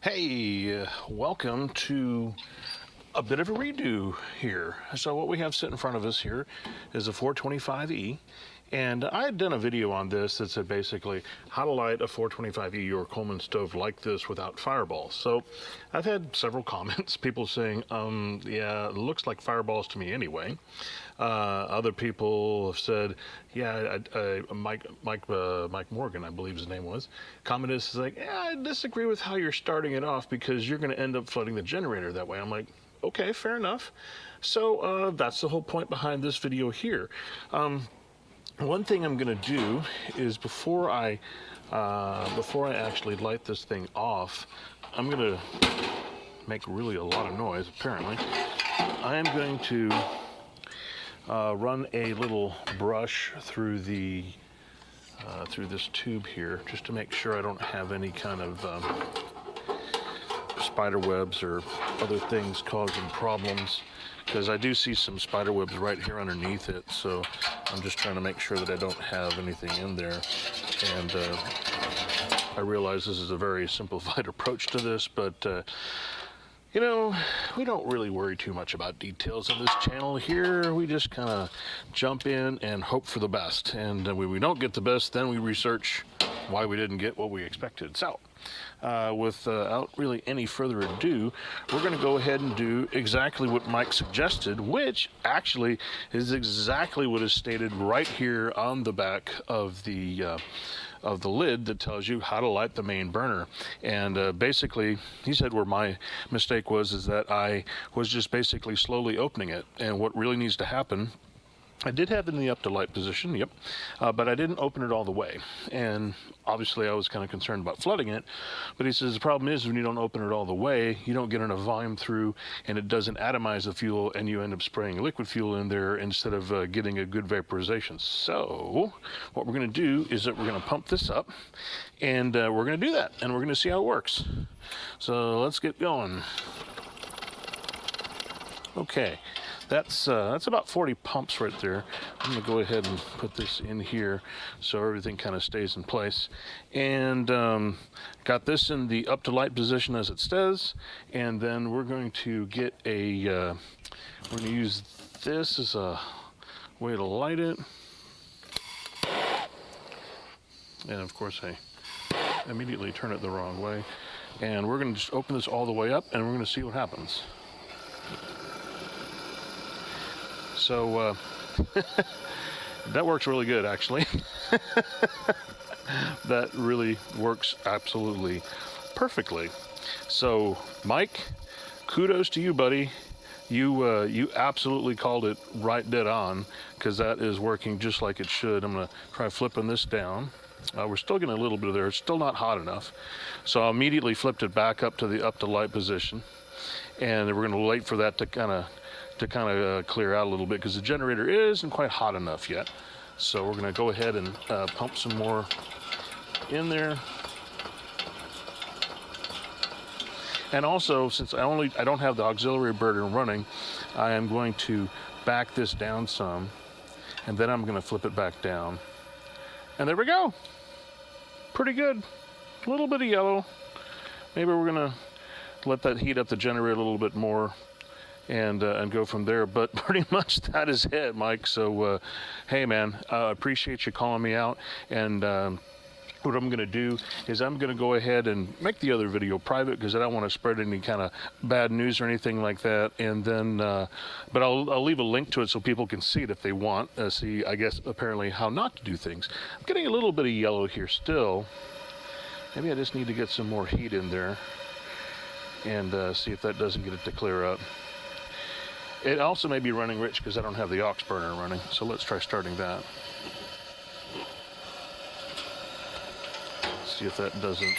Hey, welcome to a bit of a redo here. So what we have sitting in front of us here is a 425E, and I had done a video on this that said basically how to light a 425E or Coleman stove like this without fireballs. So I've had several comments, people saying, yeah, it looks like fireballs to me anyway. Other people have said, yeah, Mike Morgan, I believe his name was, commented is like, yeah, I disagree with how you're starting it off because you're going to end up flooding the generator that way. I'm like, okay, fair enough. So that's the whole point behind this video here. One thing I'm going to do is before I actually light this thing off, I'm going to make really a lot of noise. Apparently, I am going to run a little brush through the through this tube here, just to make sure I don't have any kind of spider webs or other things causing problems, because I do see some spider webs right here underneath it, so I'm just trying to make sure that I don't have anything in there. And I realize this is a very simplified approach to this, but you know, we don't really worry too much about details on this channel here. We just kind of jump in and hope for the best, and when we don't get the best, then we research why we didn't get what we expected. So without really any further ado, we're going to go ahead and do exactly what Mike suggested, which actually is exactly what is stated right here on the back of the lid that tells you how to light the main burner. And basically, he said where my mistake was is that I was just basically slowly opening it, and what really needs to happen, I did have it in the up to light position, yep, but I didn't open it all the way. And obviously I was kind of concerned about flooding it, but he says the problem is when you don't open it all the way, you don't get enough volume through, and it doesn't atomize the fuel, and you end up spraying liquid fuel in there instead of getting a good vaporization. So what we're going to do is that we're going to pump this up, and we're going to do that, and we're going to see how it works. So let's get going. Okay. That's about 40 pumps right there. I'm gonna go ahead and put this in here so everything kind of stays in place. And got this in the up to light position as it says. And then we're going to get a, we're gonna use this as a way to light it. And of course I immediately turn it the wrong way. And we're gonna just open this all the way up, and we're gonna see what happens. So that works really good, actually. That really works absolutely perfectly. So Mike, kudos to you, buddy. You absolutely called it right dead on, because that is working just like it should. I'm gonna try flipping this down. We're still getting a little bit of there. It's still not hot enough. So I immediately flipped it back up to the up to light position, and we're gonna wait for that to kind of clear out a little bit, because the generator isn't quite hot enough yet. So we're going to go ahead and pump some more in there. And also, since I don't have the auxiliary burner running, I am going to back this down some, and then I'm going to flip it back down. And there we go. Pretty good. A little bit of yellow. Maybe we're going to let that heat up the generator a little bit more, and go from there. But pretty much that is it, Mike. So hey man, appreciate you calling me out. And what I'm going to do is I'm going to go ahead and make the other video private, because I don't want to spread any kind of bad news or anything like that. And then but I'll leave a link to it so people can see it if they want, see, I guess, apparently how not to do things. I'm getting a little bit of yellow here still. Maybe I just need to get some more heat in there and see if that doesn't get it to clear up. It also may be running rich because I don't have the aux burner running, so let's try starting that. See if that doesn't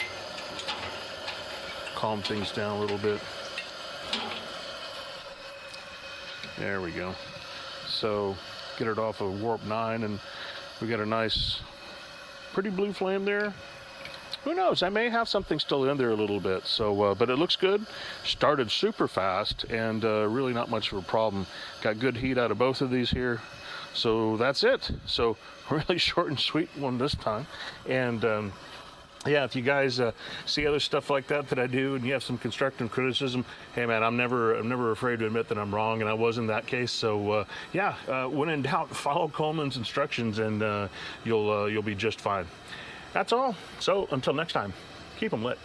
calm things down a little bit. There we go. So get it off of warp 9, and we got a nice, pretty blue flame there. Who knows? I may have something still in there a little bit. So, but it looks good. Started super fast, and really not much of a problem. Got good heat out of both of these here. So that's it. So really short and sweet one this time. And yeah, if you guys see other stuff like that I do, and you have some constructive criticism, hey man, I'm never afraid to admit that I'm wrong, and I was in that case. So yeah, when in doubt, follow Coleman's instructions, and you'll be just fine. That's all. So until next time, keep them lit.